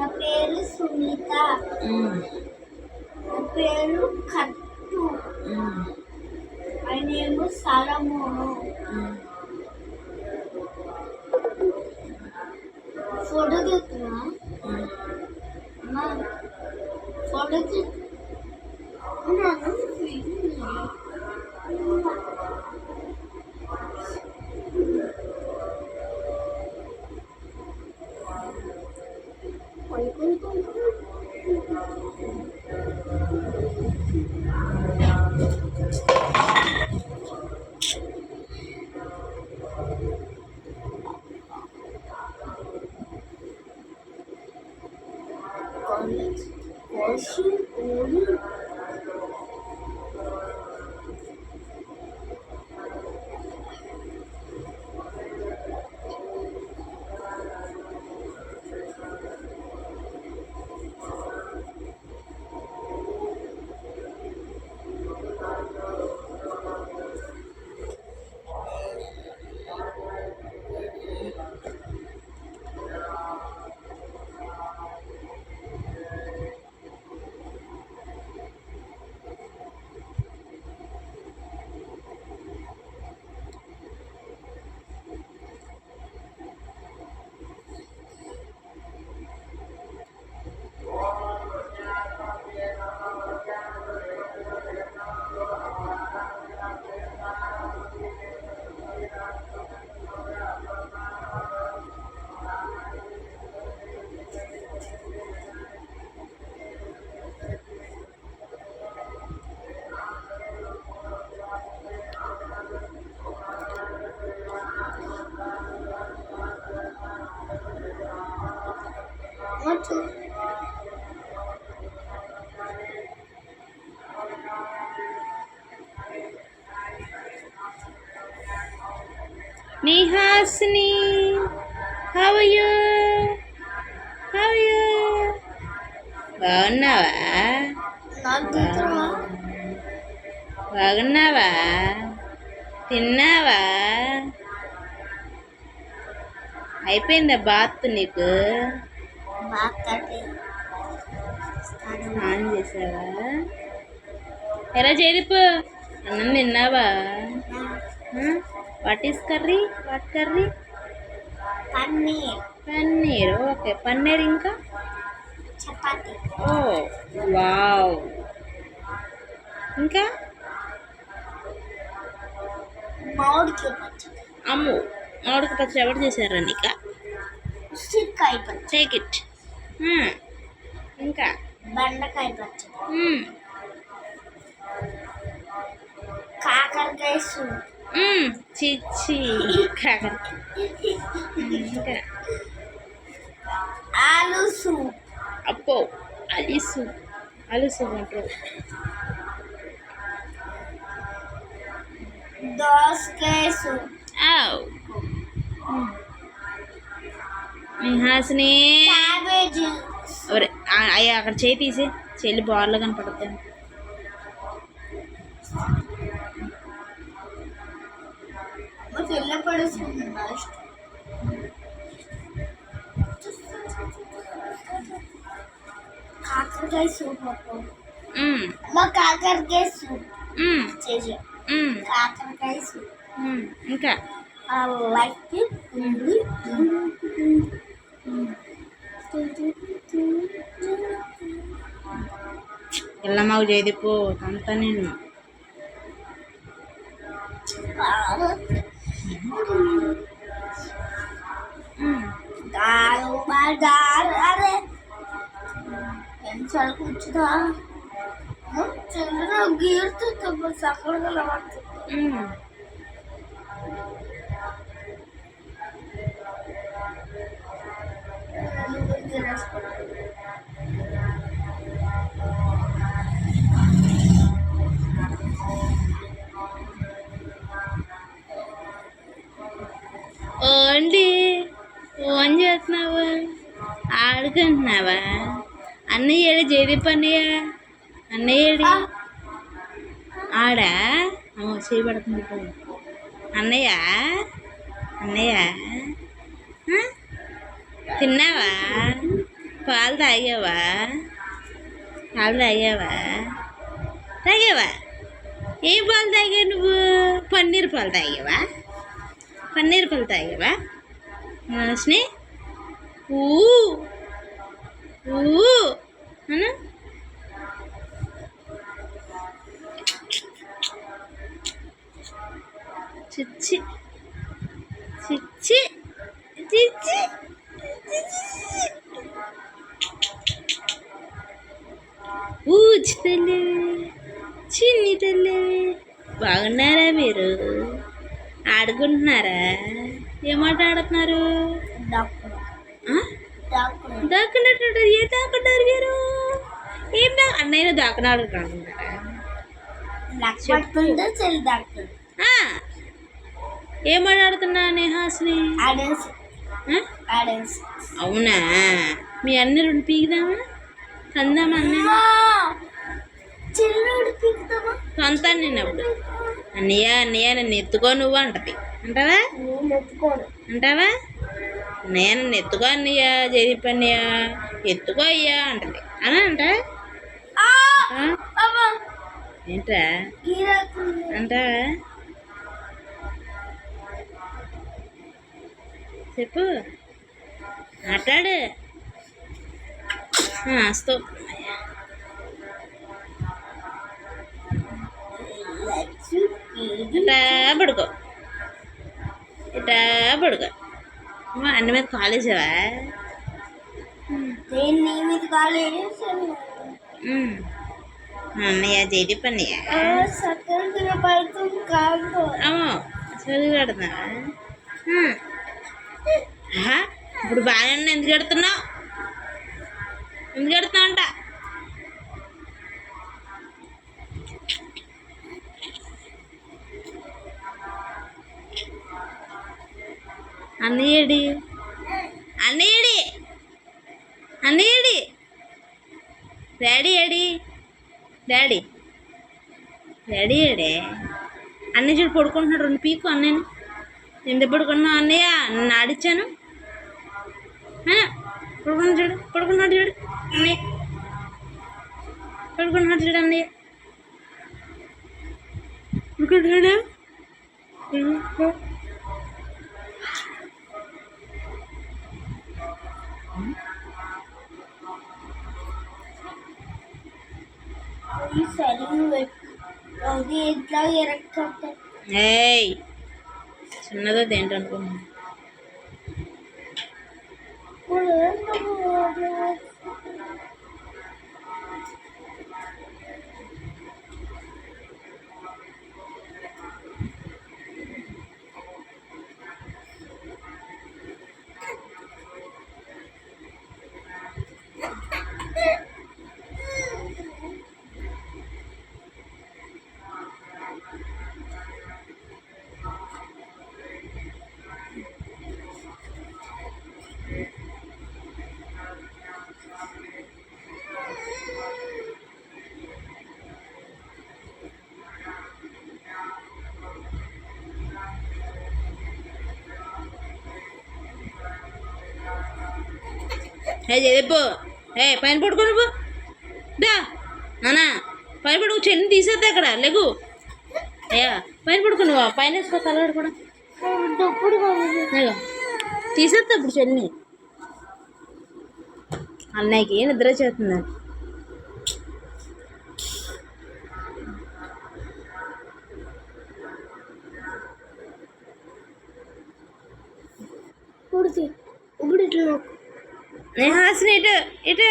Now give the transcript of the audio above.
నా పేరు సునీత. నా పేరు కట్టు. My name Solomon. ఫోటో తీస్తున్నా photo Nihasni, how are you? How are you? బాగున్నావా? తిన్నావా? అయిపోయిందా బాత్ నీకు? స్నానం చేసావా? ఎలా చేదిపు అన్నం తిన్నావా? What is curry? What curry? Paneer. Okay, paneer ఇంకా చపాతి. ఓ వావ్. ఇంకా అమ్ము మామిడికాయ పచ్చడి ఎవరు చేశారా నీక? Take it. ఇంకా బెండకాయ పచ్చడి, కాకరకాయ సూప్. చిచ్చి కాకరకాయ. ఇంకా ఆలు సూప్. అప్పో ఆలు సూప్. ఆలు సూప్ అంటారు. దోసకాయ సూప్. హాసిని క్యాబేజీ. అయ్యా అక్కడ చేయి తీసి చెల్లి బార్లో కనపడతాను. కాకరకాయ సూప్. మా కాకరకాయ సూప్ చేసి కాకరకాయ సూప్. ఇంకా లైక్ ఎల్లమ్మావు చేదిపో అంతా నేను అరే పెన్సాలు కూర్చుదా చంద్ర గీరుతూ సక్కడగా ఓన్లీ ఫోన్ చేస్తున్నావా? ఆడుకుంటున్నావా? అన్నయ్య ఏడు జయదీప్ అన్నయ్య. అన్నయ్య ఏడు ఆడా చేయబడుతుంది. అన్నయ్య అన్నయ్య తిన్నావా? పాలు తాగావా? పాలు తాగావా? తాగావా? ఏం పాలు తాగావు నువ్వు? పన్నీర్ పాలు తాగావా? పన్నీర్ పాలు తాగావా? స్నే ఊ ఊ అను. చిచ్చి చిచ్చి చిచ్చి ఊచి తల్లి, చిన్ని తల్లి, బాగున్నారా మీరు? ఆడుకుంటున్నారా? ఏమాట ఆడుతున్నారు? దాక్కున్నట్టు ఏ దాక్కున్నారు మీరు? ఏం అన్నయ్య దాక్కున ఆడుకుంటున్నారా? ఏమాట ఆడుతున్నా నేహాస్ని? అవునా? మీ అన్న రెండు పీకుదామా? కందామా? సొంత నిన్నప్పుడు అన్నయ్య అన్నయ్య నన్ను ఎత్తుకో నువ్వు అంటది. అంటావా? అంటావా? అన్నయ్య నన్ను ఎత్తుకో అన్నయ్య, జయదీప్ అన్నయ్య ఎత్తుకో అయ్యా అంటది. అని అంట ఏంట్రా అంటావా? చెప్పు, మాట్లాడు. వస్తావు ఇటా పడుకో, ఇటా పడుకో. అన్న మీద కాలేజావా? అన్నయ్య జయదీప్ అన్నయ్య చదువు కడుతున్నావా? ఇప్పుడు బాగానే ఉన్నా. ఎందుకు కడుతున్నావు? ఎందుకు కడుతున్నావు అంట? అన్నయ్యడి అన్నయ్యడి అన్నయ్యడి డాడీ ఏడి? డాడీ డాడీ ఏడే? అన్నయ్య చూడు పడుకుంటున్నాడు. రెండు పీకు అన్నయ్యని. ఎందుకు పడుకున్నావు అన్నయ్య? నన్ను ఆడిచ్చాను. పడుకున్నాడు చూడు, పడుకున్నాడు చూడు అన్నయ్య, పడుకున్నాడు చూడు అన్నయ్య, పడుకుంటున్నాడా? ఏయ్ చిన్నదో దేంటో అనుకున్నా. చెప్పు. పైన పడుకో నువ్వు. దా నానా పైన పడుకో. చెల్లిని తీసేద్దా అక్కడ లేకు. అయ్యా పైన పడుకో నువ్వు. పైన వేసుకో తలవాడు కూడా. తీసేస్తా ఇప్పుడు చెల్లిని. అన్నయ్యకి నిద్ర చేస్తుందని. ఇప్పుడు ఇట్లా హాసిని ఇటు ఇటు.